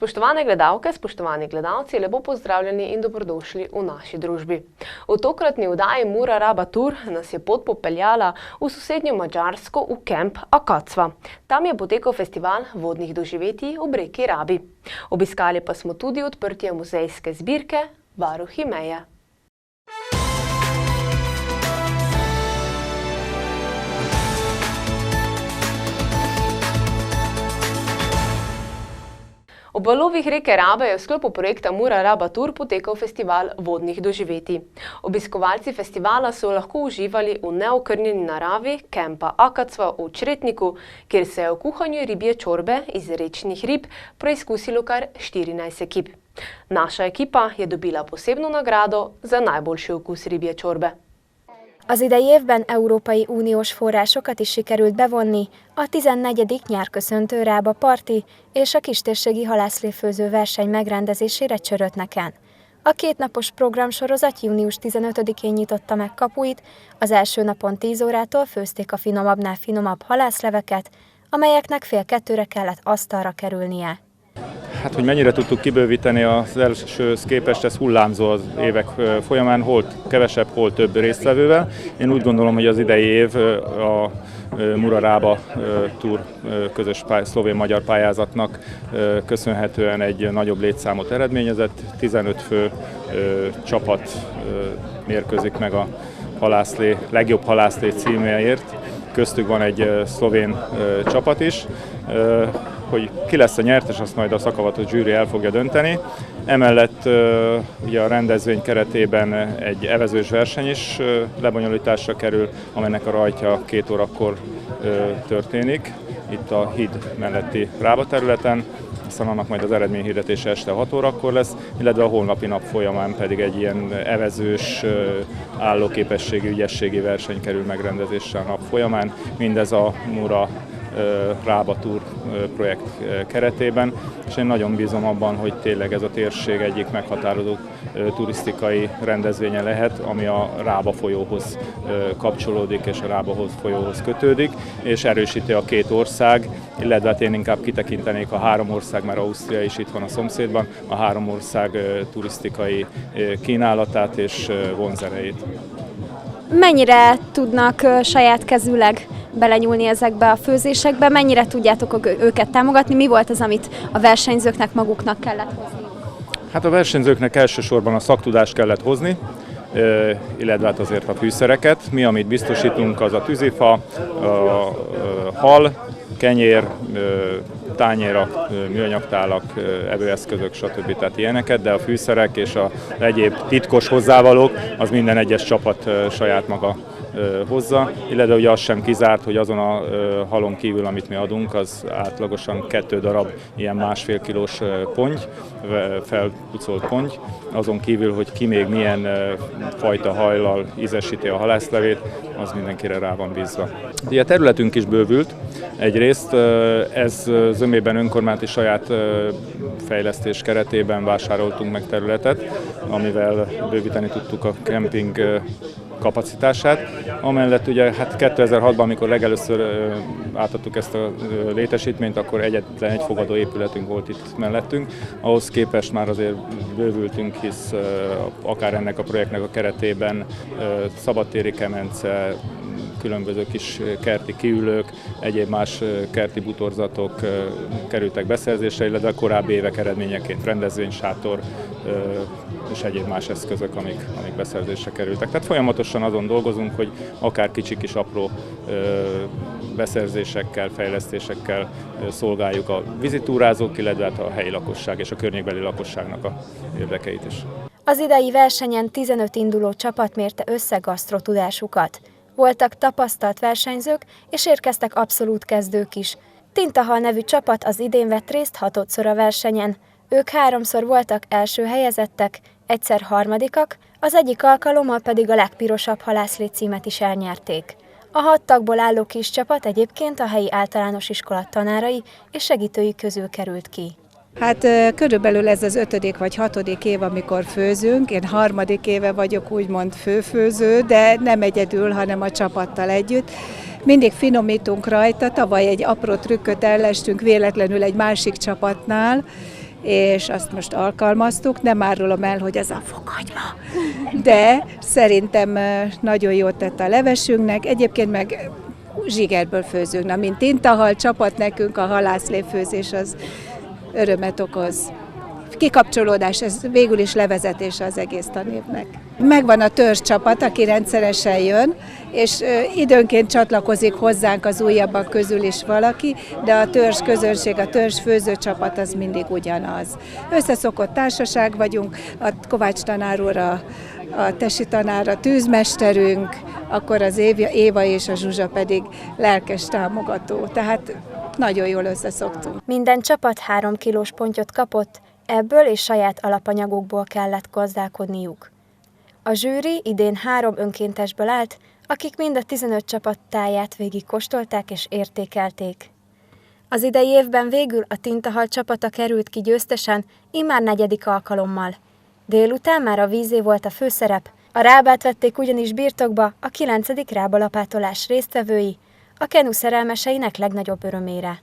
Spoštovane gledalke, spoštovani gledalci, lepo pozdravljeni in dobrodošli v naši družbi. V tokratni oddaji Mura Raba Tour nas je pot popeljala v sosednjo Madžarsko v kamp Akacva. Tam je potekal festival vodnih doživetij ob reki Rabi. Obiskali pa smo tudi odprtje muzejske zbirke Varuhi meje. Ob valovih reke Rabe je v sklopu projekta Mura Raba Tour potekal festival vodnih doživetij. Obiskovalci festivala so lahko uživali v neokrnjeni naravi kampa Akacva v Čretniku, kjer se je v kuhanju ribje čorbe iz rečnih rib preizkusilo kar 14 ekip. Naša ekipa je dobila posebno nagrado za najboljši okus ribje čorbe. Az idei évben Európai Uniós forrásokat is sikerült bevonni a 14. nyárköszöntő Rába parti és a kistérségi halászléfőző verseny megrendezésére Csörötneken. A kétnapos programsorozat június 15-én nyitotta meg kapuit, az első napon 10 órától főzték a finomabbnál finomabb halászleveket, amelyeknek fél 2-re kellett asztalra kerülnie. Hát, hogy mennyire tudtuk kibővíteni az elsőhöz képest, ez hullámzó az évek folyamán, hol kevesebb, hol több résztvevővel. Én úgy gondolom, hogy az idei év a Mura Raba Tour közös szlovén-magyar pályázatnak köszönhetően egy nagyobb létszámot eredményezett. 15 fő csapat mérkőzik meg a legjobb halászlé címéért. Köztük van egy szlovén csapat is. Hogy ki lesz a nyertes, azt majd a szakavatott zsűri el fogja dönteni. Emellett ugye a rendezvény keretében egy evezős verseny is lebonyolításra kerül, amelynek a rajtja 2 órakor történik, itt a híd melletti Rába területen, aztán annak majd az eredményhirdetése este 6 órakor lesz, illetve a holnapi nap folyamán pedig egy ilyen evezős állóképességi, ügyességi verseny kerül megrendezésre a nap folyamán. Mindez a Mura Raba Tour projekt keretében, és én nagyon bízom abban, hogy tényleg ez a térség egyik meghatározó turisztikai rendezvénye lehet, ami a Rába folyóhoz kapcsolódik és a Rába folyóhoz kötődik, és erősíti a két ország, illetve én inkább kitekintenék a 3 ország, mert Ausztria is itt van a szomszédban, a 3 ország turisztikai kínálatát és vonzerejét. Mennyire tudnak saját kezűleg belenyúlni ezekbe a főzésekbe, mennyire tudjátok őket támogatni, mi volt az, amit a versenyzőknek maguknak kellett hozni? Hát a versenyzőknek elsősorban a szaktudást kellett hozni, illetve hát azért a fűszereket. Mi, amit biztosítunk, az a tűzifa, a hal, kenyér, tányérak, műanyagtálak, evőeszközök, stb. Tehát ilyeneket, de a fűszerek és az egyéb titkos hozzávalók, az minden egyes csapat saját maga hozza, illetve ugye az sem kizárt, hogy azon a halon kívül, amit mi adunk, az átlagosan 2 darab ilyen 1,5 kilós ponty, felpucolt ponty, azon kívül, hogy ki még milyen fajta hajlal ízesíti a halászlevét, az mindenkire rá van bízva. Ugye a területünk is bővült, egyrészt ez zömében önkormányzati saját fejlesztés keretében vásároltunk meg területet, amivel bővíteni tudtuk a kemping kapacitását. Amellett ugye hát 2006-ban, amikor legelőször átadtuk ezt a létesítményt, akkor egyetlen egy fogadóépületünk volt itt mellettünk. Ahhoz képest már azért bővültünk, hisz akár ennek a projektnek a keretében szabadtéri kemence, különböző kis kerti kiülők, egyéb más kerti butorzatok kerültek beszerzésre, illetve korábbi évek eredményeként rendezvénysátor és egyéb más eszközök, amik beszerzésre kerültek. Tehát folyamatosan azon dolgozunk, hogy akár kicsi kis apró beszerzésekkel, fejlesztésekkel szolgáljuk a vizitúrázók, illetve a helyi lakosság és a környékbeli lakosságnak a érdekeit is. Az idei versenyen 15 induló csapat mérte össze gasztrotudásukat. Voltak tapasztalt versenyzők, és érkeztek abszolút kezdők is. Tintahal nevű csapat az idén vett részt 6-szor a versenyen. Ők 3-szor voltak első helyezettek, egyszer harmadikak, az egyik alkalommal pedig a legpirosabb halászlé címet is elnyerték. A 6 tagból álló kis csapat egyébként a helyi általános iskola tanárai és segítői közül került ki. Hát körülbelül ez az 5. vagy 6. év, amikor főzünk. Én 3. éve vagyok úgymond főfőző, de nem egyedül, hanem a csapattal együtt. Mindig finomítunk rajta, tavaly egy apró trükköt ellestünk véletlenül egy másik csapatnál, és azt most alkalmaztuk, nem árulom el, hogy ez a fokhagyma, de szerintem nagyon jót tett a levesünknek, egyébként meg zsigerből főzünk. Na, mint tintahal csapat, nekünk a halászléfőzés az örömet okoz. Kikapcsolódás, ez végül is levezetése az egész tanévnek. Megvan a törzs csapat, aki rendszeresen jön, és időnként csatlakozik hozzánk az újabbak közül is valaki, de a törzs közönség, a törzs főzőcsapat az mindig ugyanaz. Összeszokott társaság vagyunk, a Kovács tanár úr, a tesi tanár, a tűzmesterünk, akkor az Éva és a Zsuzsa pedig lelkes támogató, tehát nagyon jól összeszoktunk. Minden csapat 3 kilós pontyot kapott, ebből és saját alapanyagokból kellett gazdálkodniuk. A zsűri idén 3 önkéntesből állt, akik mind a 15 csapat táját végig kóstolták és értékelték. Az idei évben végül a tintahal csapata került ki győztesen, immár 4. alkalommal. Délután már a vízé volt a főszerep, a rábát vették ugyanis birtokba a 9. rábalapátolás résztvevői, a kenu szerelmeseinek legnagyobb örömére.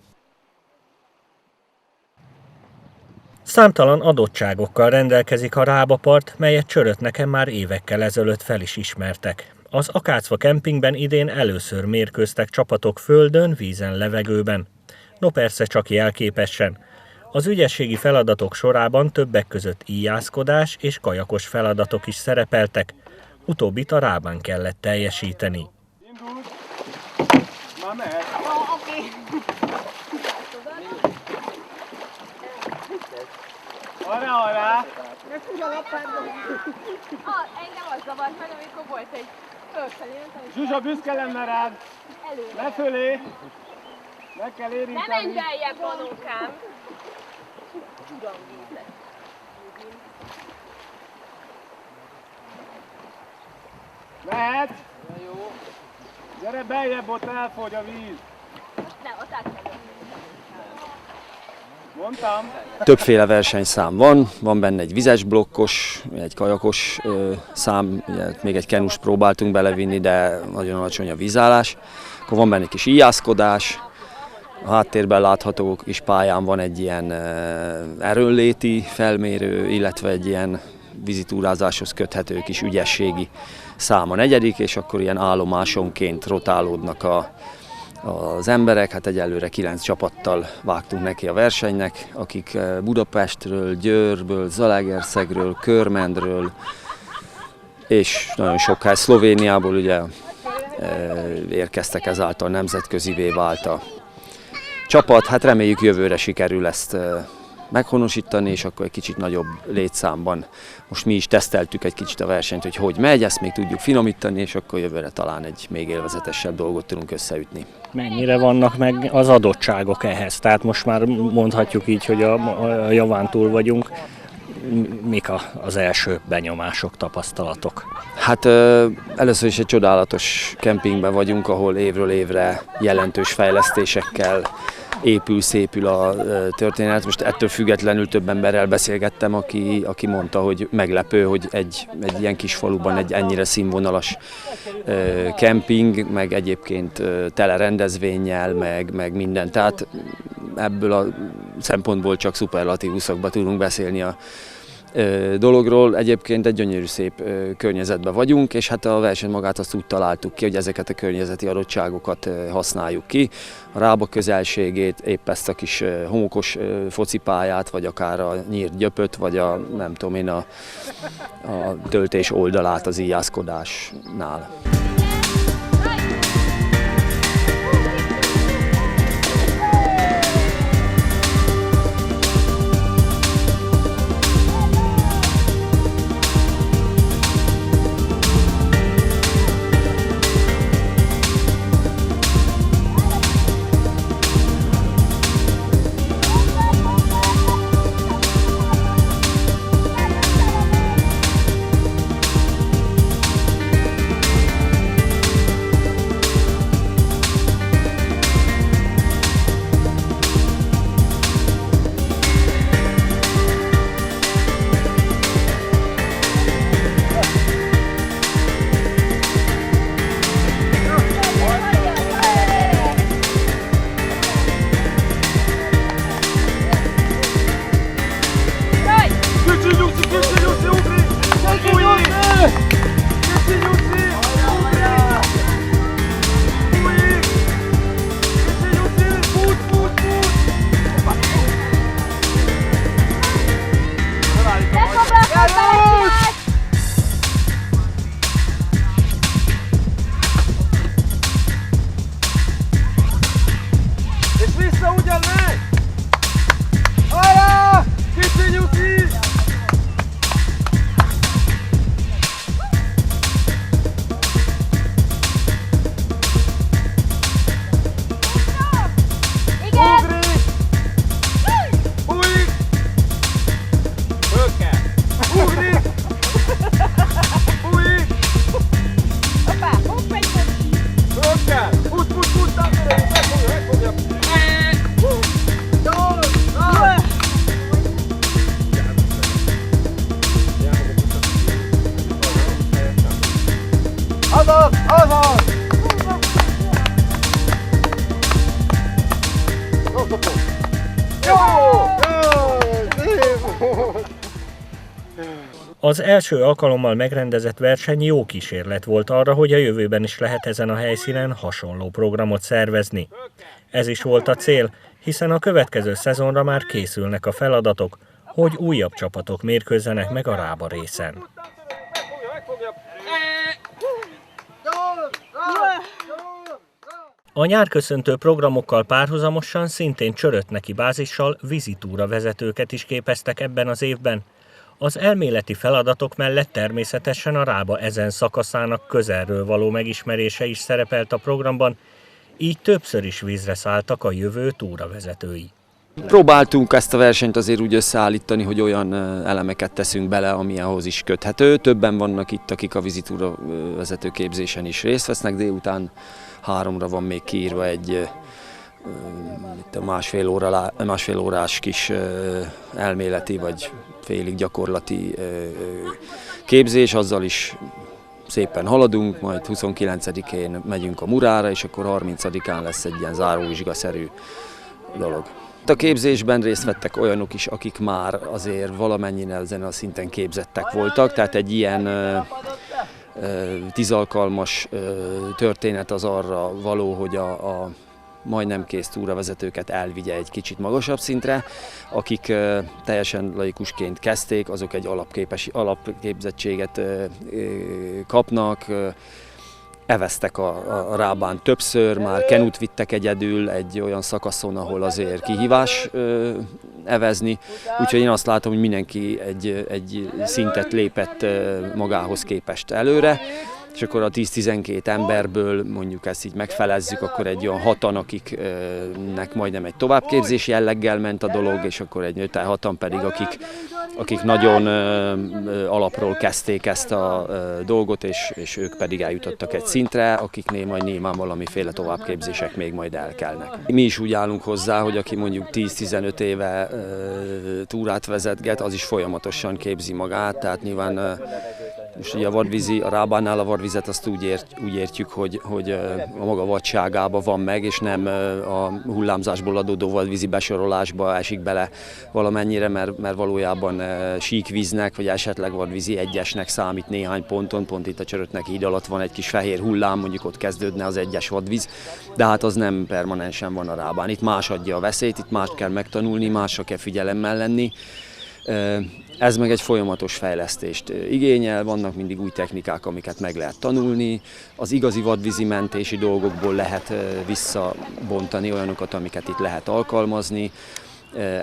Számtalan adottságokkal rendelkezik a rábapart, melyet Csörötneken már évekkel ezelőtt fel is ismertek. Az Akácfa kempingben idén először mérkőztek csapatok földön, vízen, levegőben. No persze csak jelképesen. Az ügyességi feladatok sorában többek között íjászkodás és kajakos feladatok is szerepeltek. Utóbbit a rábán kellett teljesíteni. Arra! Engem az zavart meg, amikor volt egy fölfelé. Zsuzsa, büszke lenne rád! Lefölé! Meg kell érinteni! Nem menj beljebb, Anókám! Mehet! Gyere beljebb, ott elfogy a víz! Ne, ott átmegy. Mondtam. Többféle versenyszám van benne egy vizes blokkos, egy kajakos szám, még egy kenust próbáltunk belevinni, de nagyon alacsony a vízállás. Akkor van benne egy kis íjászkodás, a háttérben látható kis pályán van egy ilyen erőnléti felmérő, illetve egy ilyen vízitúrázáshoz köthető kis ügyességi szám a 4., és akkor ilyen állomásonként rotálódnak az emberek. Hát egyelőre 9 csapattal vágtunk neki a versenynek, akik Budapestről, Győrből, Zalaegerszegről, Körmendről, és nagyon sok hely Szlovéniából ugye érkeztek, ezáltal nemzetközivé vált a csapat. Hát reméljük jövőre sikerül ezt meghonosítani, és akkor egy kicsit nagyobb létszámban. Most mi is teszteltük egy kicsit a versenyt, hogy megy, ezt még tudjuk finomítani, és akkor jövőre talán egy még élvezetesebb dolgot tudunk összeütni. Mennyire vannak meg az adottságok ehhez? Tehát most már mondhatjuk így, hogy a javán túl vagyunk. Mik az első benyomások, tapasztalatok? Hát először is egy csodálatos kempingben vagyunk, ahol évről évre jelentős fejlesztésekkel szépül a történet. Most ettől függetlenül több emberrel beszélgettem, aki mondta, hogy meglepő, hogy egy ilyen kis faluban egy ennyire színvonalas kemping, meg egyébként tele rendezvénnyel, meg minden. Tehát ebből a szempontból csak szuperlatívuszokban tudunk beszélni a dologról. Egyébként egy gyönyörű szép környezetben vagyunk, és hát a verseny magát azt úgy találtuk ki, hogy ezeket a környezeti adottságokat használjuk ki. A Rába közelségét, épp ezt a kis homokos focipályát, vagy akár a nyírt gyöpöt, vagy a töltés oldalát az íjászkodásnál. Az első alkalommal megrendezett verseny jó kísérlet volt arra, hogy a jövőben is lehet ezen a helyszínen hasonló programot szervezni. Ez is volt a cél, hiszen a következő szezonra már készülnek a feladatok, hogy újabb csapatok mérkőzzenek meg a Rába részen. A nyárköszöntő programokkal párhuzamosan szintén Csörötneki bázissal vízitúra vezetőket is képeztek ebben az évben. Az elméleti feladatok mellett természetesen a Rába ezen szakaszának közelről való megismerése is szerepelt a programban, így többször is vízre szálltak a jövő túravezetői. Próbáltunk ezt a versenyt azért úgy összeállítani, hogy olyan elemeket teszünk bele, ami ahhoz is köthető. Többen vannak itt, akik a vízitúra vezetőképzésen is részt vesznek, délután 3-ra van még kiírva egy másfél órás kis elméleti vagy félig gyakorlati képzés, azzal is szépen haladunk, majd 29-én megyünk a Murára, és akkor 30-án lesz egy ilyen záróvizsgaszerű dolog. A képzésben részt vettek olyanok is, akik már azért valamennyire ezen a szinten képzettek voltak, tehát egy ilyen 10 alkalmas történet az arra való, hogy a majdnem kész túravezetőket elvigye egy kicsit magasabb szintre. Akik teljesen laikusként kezdték, azok egy alapképzettséget kapnak, eveztek a Rábán többször, már kenut vittek egyedül egy olyan szakaszon, ahol azért kihívás evezni. Úgyhogy én azt látom, hogy mindenki egy szintet lépett magához képest előre. És akkor a 10-12 emberből mondjuk ezt így megfelezzük, akkor egy olyan 6-an, akiknek majdnem egy továbbképzés jelleggel ment a dolog, és akkor egy 5-6-an pedig, akik nagyon alapról kezdték ezt a dolgot, és ők pedig eljutottak egy szintre, akiknél majd némán valamiféle továbbképzések még majd elkelnek. Mi is úgy állunk hozzá, hogy aki mondjuk 10-15 éve túrát vezetget, az is folyamatosan képzi magát, tehát nyilván most ugye a Rábánál a vadvizet azt úgy értjük, hogy a maga vadságában van meg, és nem a hullámzásból adódó vadvízi besorolásba esik bele valamennyire, mert valójában síkvíznek, vagy esetleg vadvízi egyesnek számít néhány ponton, pont itt a Csörötneki híd alatt van egy kis fehér hullám, mondjuk ott kezdődne az egyes vadvíz, de hát az nem permanensen van a Rábán. Itt más adja a veszélyt, itt mást kell megtanulni, másra kell figyelemmel lenni. Ez meg egy folyamatos fejlesztést igényel, vannak mindig új technikák, amiket meg lehet tanulni. Az igazi vadvízi mentési dolgokból lehet visszabontani olyanokat, amiket itt lehet alkalmazni.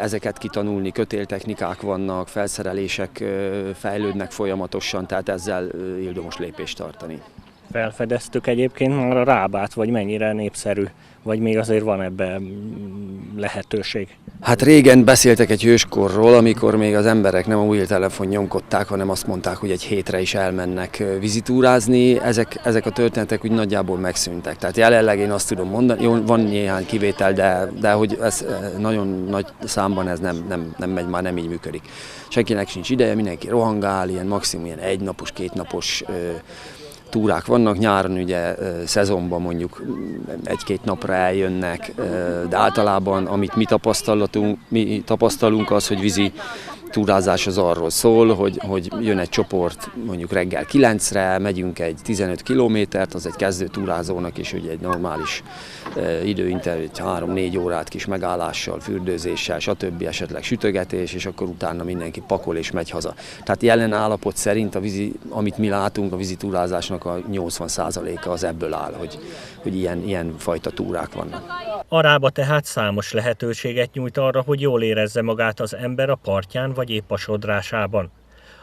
Ezeket kitanulni, kötéltechnikák vannak, felszerelések fejlődnek folyamatosan, tehát ezzel ildomos lépést tartani. Felfedeztük egyébként már a Rábát, vagy mennyire népszerű, vagy még azért van ebben lehetőség? Hát régen beszéltek egy hőskorról, amikor még az emberek nem a mobiltelefon nyomkodták, hanem azt mondták, hogy egy hétre is elmennek vízitúrázni. Ezek a történetek úgy nagyjából megszűntek. Tehát jelenleg én azt tudom mondani, jó, van néhány kivétel, de hogy ez nagyon nagy számban ez nem megy, már nem így működik. Senkinek sincs ideje, mindenki rohangál, ilyen maximum ilyen 1 napos, 2 napos túrák vannak, nyáron ugye szezonban mondjuk 1-2 napra eljönnek, de általában amit mi tapasztalunk az, hogy vízi túrázás az arról szól, hogy jön egy csoport mondjuk reggel 9-re, megyünk egy 15 kilométert, az egy kezdő túrázónak is ugye egy normális időinterjú, 3-4 órát kis megállással, fürdőzéssel, stb. Esetleg sütögetés, és akkor utána mindenki pakol és megy haza. Tehát jelen állapot szerint amit mi látunk, a vízi túrázásnak a 80%-a az ebből áll, hogy ilyen fajta túrák vannak. A Rába tehát számos lehetőséget nyújt arra, hogy jól érezze magát az ember a partján vagy épp a sodrásában.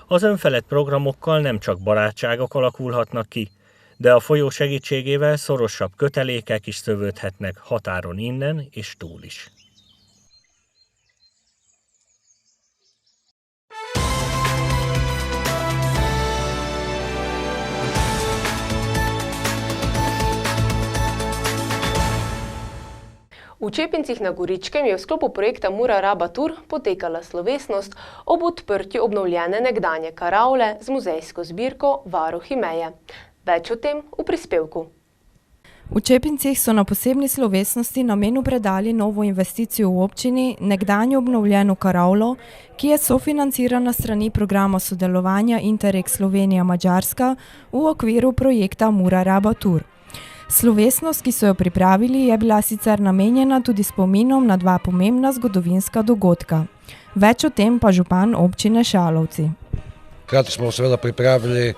Az önfelett programokkal nem csak barátságok alakulhatnak ki, de a folyó segítségével szorosabb kötelékek is szövődhetnek határon innen és túl is. V Čepincih na Goričkem je v sklopu projekta Mura-Raba Tour potekala slovesnost ob odprtju obnovljene nekdanje karavle z muzejsko zbirko Varuhi meje. Več o tem v prispevku. V Čepincih so na posebni slovesnosti namenu predali novo investicijo v občini, nekdanjo obnovljeno karavlo, ki je sofinancirana strani programa sodelovanja Interreg Slovenija-Madžarska v okviru projekta Mura-Rabatur. Slovesnost, ki so jo pripravili, je bila sicer namenjena tudi spominom na dva pomembna zgodovinska dogodka. Več o tem pa župan občine Šalovci. Hkrati smo seveda pripravili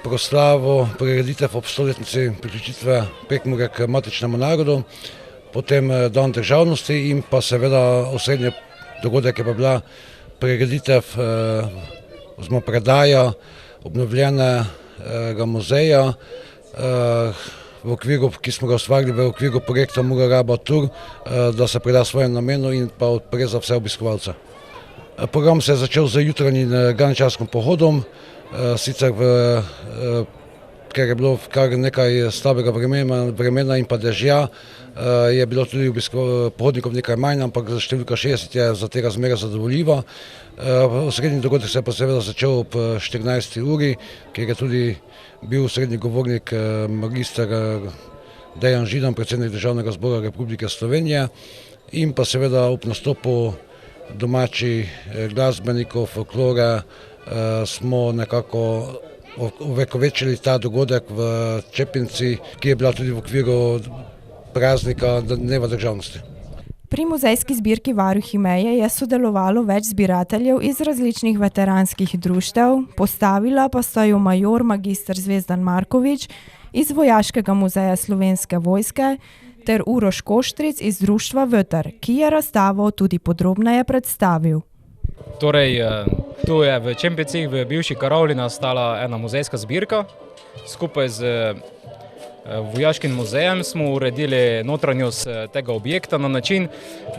proslavo, prireditev ob 100-letnici priključitve Prekmurja k matičnemu narodu, potem dan državnosti in pa seveda osrednji dogodek je pa bila prireditev oziroma predaja obnovljenega muzeja, v okviru, ki smo ga ustvarili v okviru projekta Mura-Rabatur, da se preda svojem namenu in pa odpre za vse obiskovalce. Program se je začel z jutranjim graničarskim pohodom, sicer ker je bilo kar nekaj slabega vremena in pa dežja, je bilo tudi pohodnikov nekaj manj, ampak številka 60 je za te razmere zadovoljiva. Osrednji dogodek se je pa seveda začel ob 14. uri, kjer je tudi bil osrednji govornik magister Dejan Židan, predsednik Državnega zbora Republike Slovenije, in pa seveda ob nastopu domačih glasbenikov, folklore smo nekako ovekovečili ta dogodek v Čepincih, ki je bila tudi v okviru praznika Dneva državnosti. Pri muzejski zbirki Varuhi meje je sodelovalo več zbirateljev iz različnih veteranskih društev, postavila pa sta jo major magister Zvezdan Markovič iz Vojaškega muzeja Slovenske vojske ter Uroš Koštric iz društva Vöter, ki je razstavo tudi podrobneje predstavil. Torej, tu je v Čepincih v bivši karavli nastala ena muzejska zbirka. Skupaj z Vojaškim muzejem smo uredili notranjost tega objekta na način,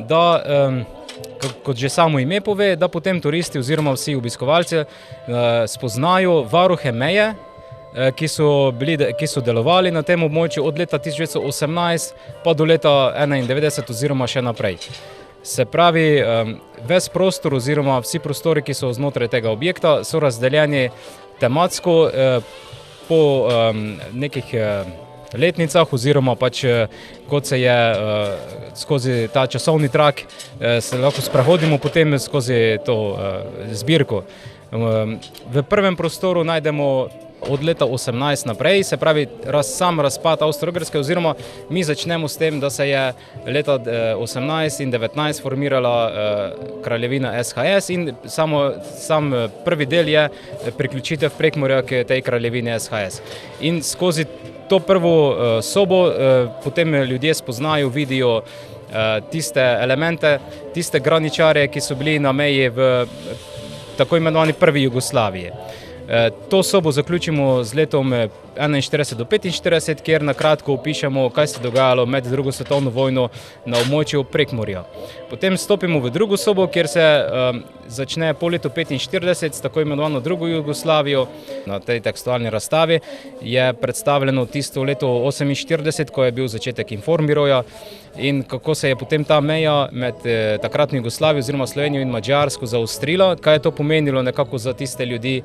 da, kot že samo ime pove, da potem turisti oziroma vsi obiskovalci spoznajo varuhe meje, ki so delovali na tem območju od leta 1918 pa do leta 1991 oziroma še naprej. Se pravi, ves prostor oziroma vsi prostori, ki so znotraj tega objekta, so razdeljeni tematsko po nekih letnicah oziroma pač kot se je skozi ta časovni trak se lahko sprehodimo potem skozi to zbirko. V prvem prostoru najdemo od leta 18 naprej, se pravi sam razpad Avstro-Ogrske oziroma mi začnemo s tem, da se je leta 18 in 19 formirala kraljevina SHS in sam prvi del je priključitev Prekmurja k tej kraljevini SHS. In skozi to prvo sobo potem ljudje spoznajo, vidijo tiste elemente, tiste graničarje, ki so bili na meji v tako imenovani prvi Jugoslaviji. To sobo zaključimo z letom 41 do 45, kjer na kratko opišemo, kaj se je dogajalo med drugo svetovno vojno na območju Prekmurja. Potem stopimo v drugo sobo, kjer se začne po letu 45 s tako imenovano drugo Jugoslavijo. Na tej tekstualni razstavi je predstavljeno tisto leto 48, ko je bil začetek Informbiroja in kako se je potem ta meja med takratno Jugoslavijo oziroma Slovenijo in Madžarsko zaostrila, kaj je to pomenilo nekako za tiste ljudi,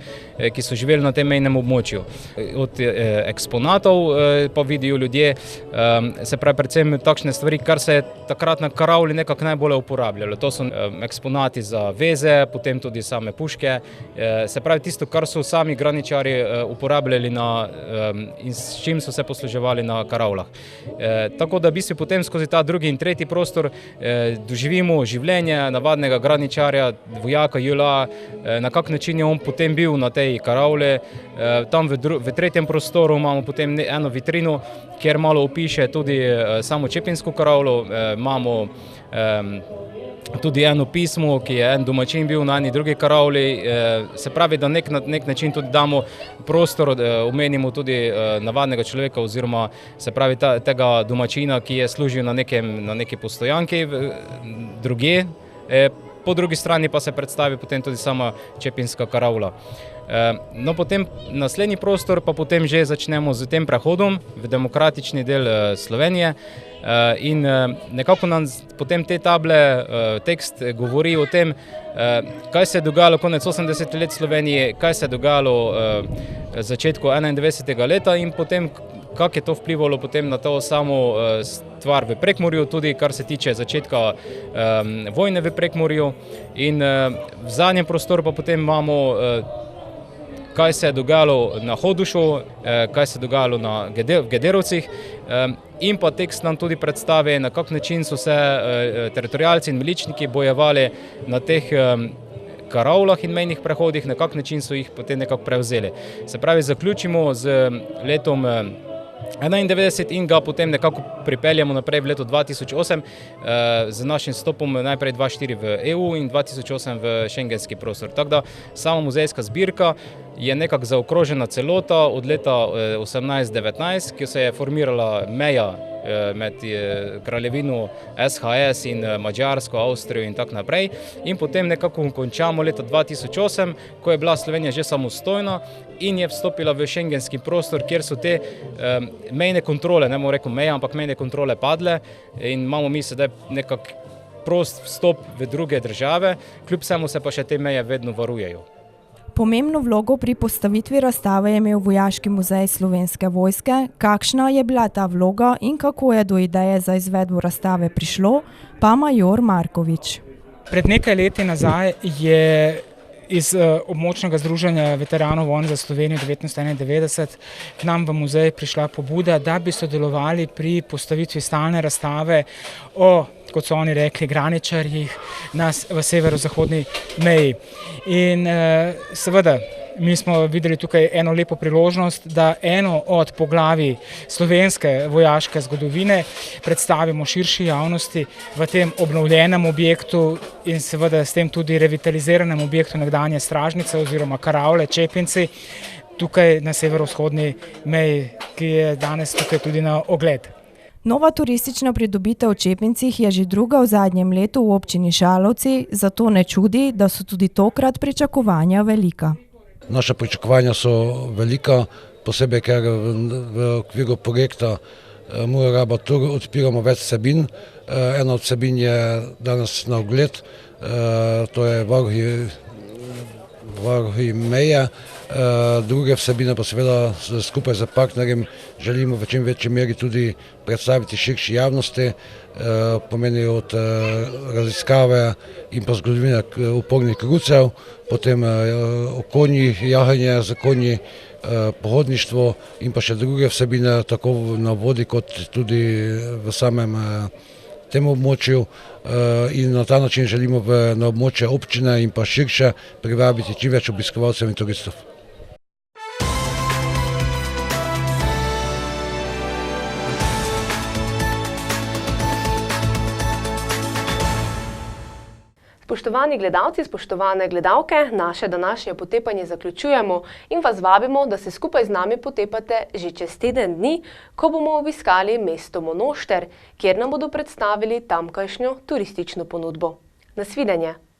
ki so živeli na tem mejnem območju. Od eksponatov pa vidijo ljudje, se pravi predvsem takšne stvari, kar se je takrat na karavli nekako najbolj uporabljalo. To so eksponati za veze, potem tudi same puške, se pravi tisto, kar so sami graničari uporabljali in s čim so se posluževali na karavlah. Tako da bi se potem skozi ta drugi in tretji prostor doživimo življenje navadnega graničarja, vojaka JLA, na kak način je on potem bil na tej karavli. Tam v tretjem prostoru imamo potem eno vitrino, kjer malo opiše tudi samo čepinsko karavlo, imamo tudi eno pismo, ki je en domačin bil na eni drugi karavli, se pravi, da na nek način tudi damo prostor, omenimo tudi navadnega človeka oziroma se pravi tega domačina, ki je služil na neki postojanki drugje. Po drugi strani pa se predstavi potem tudi sama čepinska karavla. No, potem naslednji prostor pa potem že začnemo z tem prehodom v demokratični del Slovenije in nekako nam potem te table, tekst govori o tem, kaj se je dogajalo konec 80 let Slovenije, kaj se je dogajalo začetku 91. leta in potem kako je to vplivalo potem na to samo stvar v Prekmurju, tudi kar se tiče začetka vojne v Prekmurju. In v zadnjem prostoru pa potem imamo, kaj se je dogajalo na Hodošu, kaj se je dogajalo v Gederovcih, in pa tekst nam tudi predstavi, na kak način so se teritorialci in miličniki bojevali na teh karavlah in mejnih prehodih, na kak način so jih potem nekako prevzeli. Se pravi, zaključimo z letom 1991 in ga potem nekako pripeljamo naprej v leto 2008 z našim stopom najprej 2004 v EU in 2008 v šengenski prostor. Tako da sama muzejska zbirka je nekako zaokrožena celota od leta 1819, ki se je formirala meja med kraljevino SHS in Madžarsko, Avstrijo in tako naprej. In potem nekako končamo leta 2008, ko je bila Slovenija že samostojna in je vstopila v šengenski prostor, kjer so te mejne kontrole, ne bomo rekel meja, ampak mejne kontrole padle in imamo mi sedaj nekak prost vstop v druge države, kljub vsemu se pa še te meje vedno varujejo. Pomembno vlogo pri postavitvi razstave je imel Vojaški muzej Slovenske vojske. Kakšna je bila ta vloga in kako je do ideje za izvedbo razstave prišlo, pa major Markovič. Pred nekaj leti nazaj je iz območnega združenja veteranov vojne za Slovenijo 1991 k nam v muzej prišla pobuda, da bi sodelovali pri postavitvi stalne razstave o, kot so oni rekli, graničarjih v severozahodni meji. In seveda, mi smo videli tukaj eno lepo priložnost, da eno od poglavij slovenske vojaške zgodovine predstavimo širši javnosti v tem obnovljenem objektu in seveda s tem tudi revitaliziranem objektu nekdanje stražnice oziroma karavle Čepinci, tukaj na severovzhodni meji, ki je danes tukaj tudi na ogled. Nova turistična pridobitev v Čepincih je že druga v zadnjem letu v občini Šalovci, zato ne čudi, da so tudi tokrat pričakovanja velika. Naša pričakovanja so velika, posebej ker v okviru projekta Mura Raba Tur odpiramo več vsebin. Ena od vsebin je danes na ogled, to je varuhi meje. Druge vsebine pa seveda skupaj z partnerjem želimo v čim večji meri tudi predstaviti širši javnosti, pomeni od raziskave in pa zgodovine upornih krucev, potem o konjih, jahanje za konji, pohodništvo in pa še druge vsebine, tako na vodi kot tudi v samem tem območju, in na ta način želimo na območje občine in pa širše privabiti čim več obiskovalcev in turistov. Spoštovani gledalci, spoštovane gledalke, naše današnje potepanje zaključujemo in vas vabimo, da se skupaj z nami potepate že čez teden dni, ko bomo obiskali mesto Monošter, kjer nam bodo predstavili tamkajšnjo turistično ponudbo. Nasvidenje!